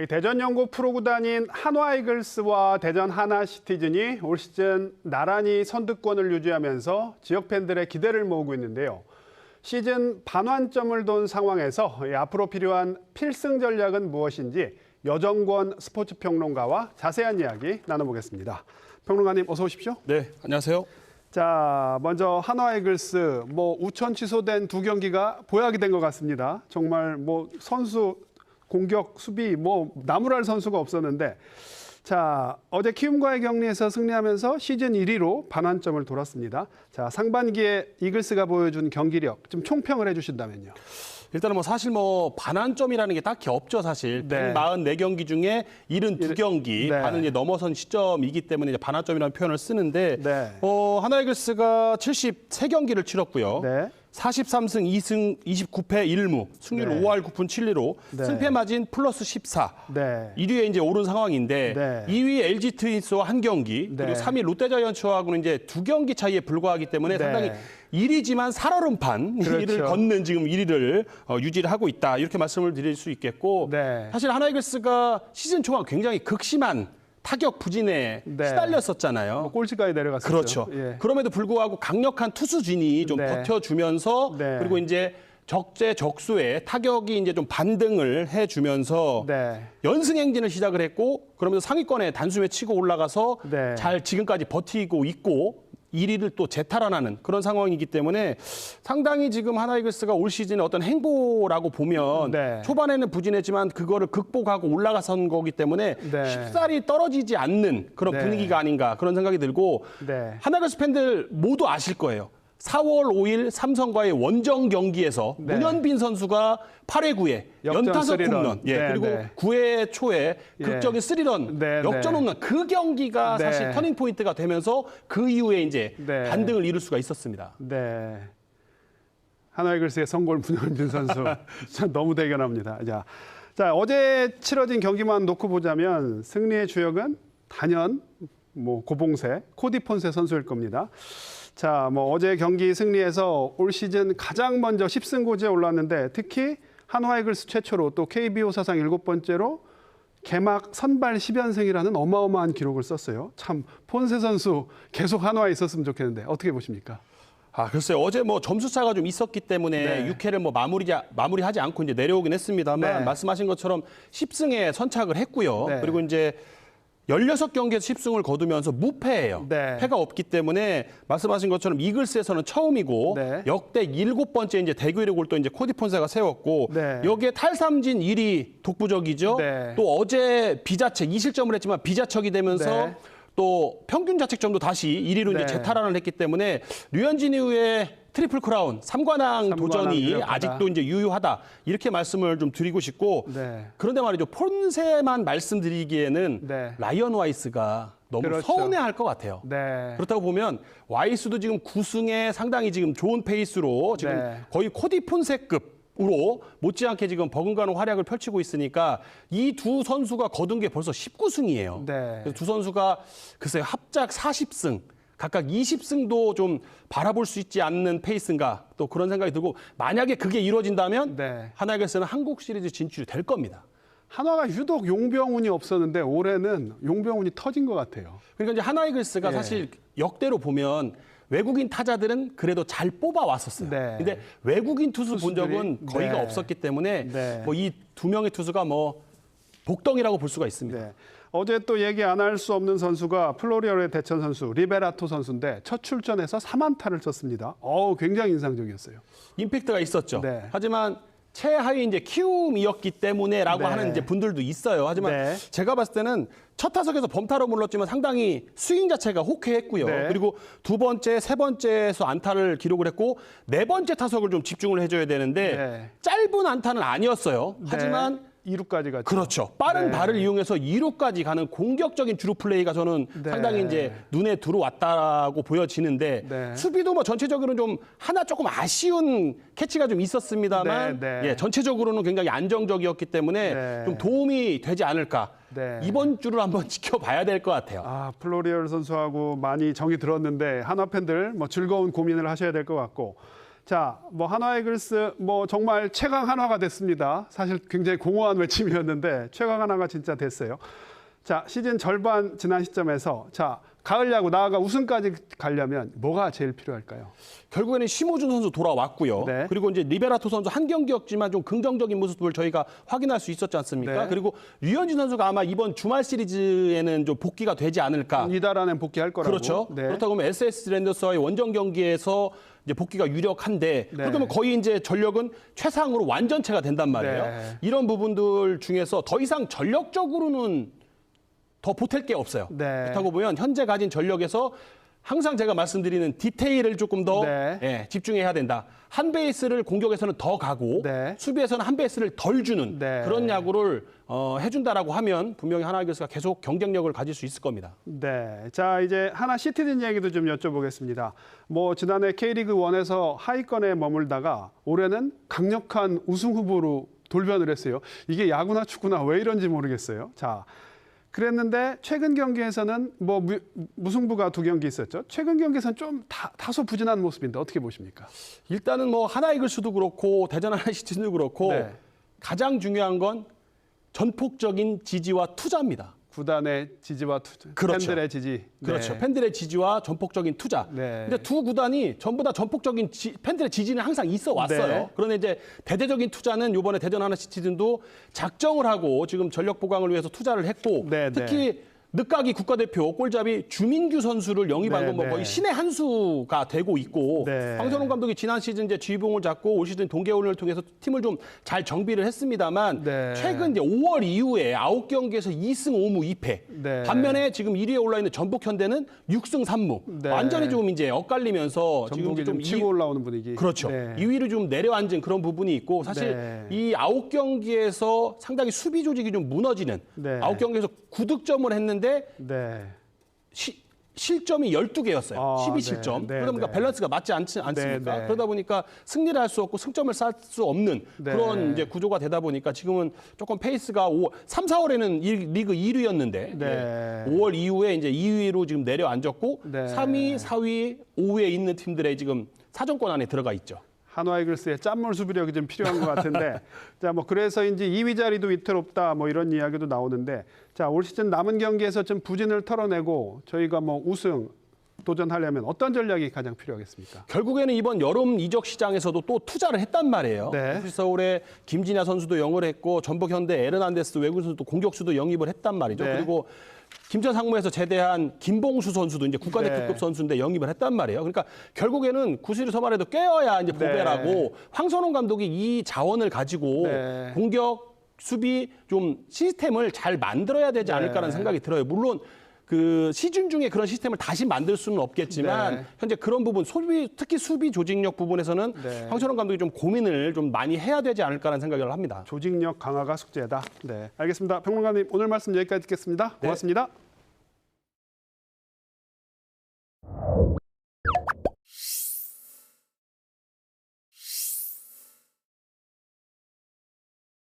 대전 연고 프로구단인 한화 이글스와 대전 하나 시티즌이 올 시즌 나란히 선두권을 유지하면서 지역 팬들의 기대를 모으고 있는데요. 시즌 반환점을 돈 상황에서 앞으로 필요한 필승 전략은 무엇인지 여정권 스포츠 평론가와 자세한 이야기 나눠보겠습니다. 평론가님 어서 오십시오. 네, 안녕하세요. 자, 먼저 한화 이글스 우천 취소된 두 경기가 보약이 된 것 같습니다. 정말 선수 공격, 수비 나무랄 선수가 없었는데 자, 어제 키움과의 격리에서 승리하면서 시즌 1위로 반환점을 돌았습니다. 자, 상반기에 이글스가 보여준 경기력 좀 총평을 해주신다면요. 일단은 사실 반환점이라는 게 딱히 없죠, 사실. 네. 144경기 중에 72경기 네. 반을 이제 넘어선 시점이기 때문에 이제 반환점이라는 표현을 쓰는데 네. 하나 이글스가 73경기를 치렀고요. 네. 43승 2승 29패 1무, 승률 네. 5할 9푼 7리로 네. 승패 마진 플러스 14. 네. 1위에 이제 오른 상황인데 네. 2위 LG 트윈스와 한 경기, 네. 그리고 3위 롯데자이언츠하고는 이제 2경기 차이에 불과하기 때문에 네. 상당히 1위지만 살얼음판 그렇죠. 1위를 걷는 지금 1위를 유지를 하고 있다. 이렇게 말씀을 드릴 수 있겠고 네. 사실 하나 이글스가 시즌 초반 굉장히 극심한 타격 부진에 네. 시달렸었잖아요. 꼴찌까지 내려갔었죠. 그렇죠. 예. 그럼에도 불구하고 강력한 투수진이 좀 네. 버텨주면서 네. 그리고 이제 적재적소에 타격이 이제 좀 반등을 해주면서 네. 연승 행진을 시작을 했고 그러면서 상위권에 단숨에 치고 올라가서 네. 잘 지금까지 버티고 있고 1위를 또 재탈환하는 그런 상황이기 때문에 상당히 지금 하나 이글스가 올 시즌의 어떤 행보라고 보면 네. 초반에는 부진했지만 그거를 극복하고 올라가선 거기 때문에 네. 쉽사리 떨어지지 않는 그런 네. 분위기가 아닌가 그런 생각이 들고 네. 하나 이글스 팬들 모두 아실 거예요. 4월 5일 삼성과의 원정 경기에서 네. 문현빈 선수가 8회 9회 역전 연타석 스리런. 홈런, 네, 그리고 네. 9회 초에 예. 극적인 스리런 네, 역전 네. 홈런 그 경기가 네. 사실 터닝 포인트가 되면서 그 이후에 이제 네. 반등을 이룰 수가 있었습니다. 네. 하나 이글스의 선골 문현빈 선수 참 너무 대견합니다. 자, 어제 치러진 경기만 놓고 보자면 승리의 주역은 단연 고봉세, 코디 폰세 선수일 겁니다. 자, 어제 경기 승리해서 올 시즌 가장 먼저 10승고지에 올랐는데 특히 한화 이글스 최초로 또 KBO 사상 7번째로 개막 선발 10연승이라는 어마어마한 기록을 썼어요. 참 폰세 선수 계속 한화에 있었으면 좋겠는데 어떻게 보십니까? 글쎄요. 어제 점수 차가 좀 있었기 때문에 네. 6회를 마무리하지 않고 이제 내려오긴 했습니다만 네. 말씀하신 것처럼 10승에 선착을 했고요. 네. 그리고 이제 16경기에서 10승을 거두면서 무패예요. 네. 패가 없기 때문에 말씀하신 것처럼 이글스에서는 처음이고 네. 역대 7번째 이제 대기록을 또 이제 코디 폰세가 세웠고 네. 여기에 탈삼진 1위 독보적이죠. 네. 또 어제 비자책 2실점을 했지만 비자책이 되면서 네. 또 평균 자책점도 다시 1위로 네. 이제 재탈환을 했기 때문에 류현진 이후에 트리플 크라운 3관왕 도전이 유력하다. 아직도 이제 유효하다 이렇게 말씀을 좀 드리고 싶고 네. 그런데 말이죠 폰세만 말씀드리기에는 네. 라이언 와이스가 너무 그렇죠. 서운해할 것 같아요. 네. 그렇다고 보면 와이스도 지금 9승에 상당히 지금 좋은 페이스로 지금 네. 거의 코디 폰세급으로 못지않게 지금 버금가는 활약을 펼치고 있으니까 이 두 선수가 거둔 게 벌써 19승이에요. 네. 그래서 두 선수가 글쎄요 합작 40승 각각 20승도 좀 바라볼 수 있지 않는 페이스인가 또 그런 생각이 들고 만약에 그게 이루어진다면 네. 하나 이글스는 한국 시리즈 진출이 될 겁니다. 한화가 유독 용병운이 없었는데 올해는 용병운이 터진 것 같아요. 그러니까 이제 하나 이글스가 예. 사실 역대로 보면 외국인 타자들은 그래도 잘 뽑아 왔었어요. 네. 근데 외국인 투수 본 투수들이? 적은 거의가 네. 없었기 때문에 네. 이 두 명의 투수가 복덩이라고 볼 수가 있습니다. 네. 어제 또 얘기 안 할 수 없는 선수가 플로리얼의 대천 선수 리베라토 선수인데 첫 출전에서 3안타를 쳤습니다. 굉장히 인상적이었어요. 임팩트가 있었죠. 네. 하지만 최하위 이제 키움이었기 때문에라고 네. 하는 이제 분들도 있어요. 하지만 네. 제가 봤을 때는 첫 타석에서 범타로 물렀지만 상당히 스윙 자체가 호쾌했고요. 네. 그리고 두 번째, 세 번째에서 안타를 기록을 했고 네 번째 타석을 좀 집중을 해줘야 되는데 네. 짧은 안타는 아니었어요. 하지만 2루까지 갔죠. 그렇죠. 빠른 네. 발을 이용해서 2루까지 가는 공격적인 주루 플레이가 저는 네. 상당히 이제 눈에 들어왔다고 보여지는데 네. 수비도 전체적으로는 좀 하나 조금 아쉬운 캐치가 좀 있었습니다만 네, 네. 전체적으로는 굉장히 안정적이었기 때문에 네. 좀 도움이 되지 않을까. 네. 이번 주를 한번 지켜봐야 될 것 같아요. 플로리얼 선수하고 많이 정이 들었는데 한화 팬들 즐거운 고민을 하셔야 될 것 같고 자, 뭐 한화이글스 뭐 정말 최강 한화가 됐습니다. 사실 굉장히 공허한 외침이었는데 최강 한화가 진짜 됐어요. 자, 시즌 절반 지난 시점에서 자, 가을 야구 나아가 우승까지 가려면 뭐가 제일 필요할까요? 결국에는 심호준 선수 돌아왔고요. 네. 그리고 이제 리베라토 선수 한 경기였지만 좀 긍정적인 모습을 저희가 확인할 수 있었지 않습니까? 네. 그리고 류현진 선수가 아마 이번 주말 시리즈에는 좀 복귀가 되지 않을까. 이달 안에 복귀할 거라고. 그렇죠. 네. 그렇다고 하면 SS 랜더스와의 원정 경기에서 이제 복귀가 유력한데 네. 그러면 거의 이제 전력은 최상으로 완전체가 된단 말이에요. 네. 이런 부분들 중에서 더 이상 전력적으로는 더 보탤 게 없어요. 네. 그렇다고 보면 현재 가진 전력에서 항상 제가 말씀드리는 디테일을 조금 더 네. 집중해야 된다. 한 베이스를 공격에서는 더 가고 네. 수비에서는 한 베이스를 덜 주는 네. 그런 야구를 해준다라고 하면 분명히 하나이글스가 계속 경쟁력을 가질 수 있을 겁니다. 네. 자, 이제 하나 시티즌 얘기도 좀 여쭤보겠습니다. 뭐 지난해 K리그 1에서 하위권에 머물다가 올해는 강력한 우승 후보로 돌변을 했어요. 이게 야구나 축구나 왜 이런지 모르겠어요. 자, 그랬는데 최근 경기에서는 뭐 무승부가 2경기 있었죠. 최근 경기에서는 좀 다소 부진한 모습인데 어떻게 보십니까? 일단은 뭐 하나이글스도 그렇고 대전 하나시티즌도 그렇고 네. 가장 중요한 건 전폭적인 지지와 투자입니다. 구단의 지지와 그렇죠. 팬들의 지지. 그렇죠. 네. 팬들의 지지와 전폭적인 투자. 네. 근데 두 구단이 전부 다 전폭적인 팬들의 지지는 항상 있어 왔어요. 네. 그런데 이제 대대적인 투자는 이번에 대전 하나시티즌도 작정을 하고 지금 전력 보강을 위해서 투자를 했고 네, 특히 늦가기 국가대표 골잡이 주민규 선수를 영입한 네, 건 뭐 네. 거의 신의 한 수가 되고 있고 네. 황선홍 감독이 지난 시즌 이제 지휘봉을 잡고 올 시즌 동계훈련을 통해서 팀을 좀 잘 정비를 했습니다만 네. 최근 이제 5월 이후에 9경기에서 2승 5무 2패. 네. 반면에 지금 1위에 올라 있는 전북 현대는 6승 3무. 네. 완전히 좀 이제 엇갈리면서 지금 전북이 좀 이- 치고 올라오는 분위기. 그렇죠. 네. 2위로 좀 내려앉은 그런 부분이 있고 사실 네. 이 9경기에서 상당히 수비 조직이 좀 무너지는 네. 9경기에서 9득점을 했는데 네. 실점이 12개였어요. 아, 12실점. 네, 네, 그러다 보니까 네. 밸런스가 맞지 않습니까? 네, 네. 그러다 보니까 승리를 할 수 없고 승점을 쌓을 수 없는 네. 그런 이제 구조가 되다 보니까 지금은 조금 페이스가 3, 4월에는 리그 1위였는데 네. 5월 이후에 이제 2위로 지금 내려앉았고 네. 3위, 4위, 5위에 있는 팀들의 지금 사정권 안에 들어가 있죠. 한화이글스의 짠물 수비력이 좀 필요한 것 같은데 자, 뭐 그래서인지 2위 자리도 위태롭다 뭐 이런 이야기도 나오는데 자, 올 시즌 남은 경기에서 좀 부진을 털어내고 저희가 뭐 우승 도전하려면 어떤 전략이 가장 필요하겠습니까? 결국에는 이번 여름 이적 시장에서도 또 투자를 했단 말이에요. 네. FC 서울에 김진야 선수도 영입을 했고 전북 현대 에르난데스 외국인 선수도 공격수도 영입을 했단 말이죠. 네. 그리고 김천 상무에서 제대한 김봉수 선수도 이제 국가대표급 네. 선수인데 영입을 했단 말이에요. 그러니까 결국에는 구슬이 서말에도 깨어야 이제 보배라고 네. 황선홍 감독이 이 자원을 가지고 네. 공격, 수비 좀 시스템을 잘 만들어야 되지 않을까라는 네. 생각이 들어요. 물론 그 시즌 중에 그런 시스템을 다시 만들 수는 없겠지만 네. 현재 그런 부분 특히 수비 조직력 부분에서는 네. 황선홍 감독이 좀 고민을 좀 많이 해야 되지 않을까라는 생각을 합니다. 조직력 강화가 숙제다. 네, 알겠습니다. 평론가님 오늘 말씀 여기까지 듣겠습니다. 고맙습니다.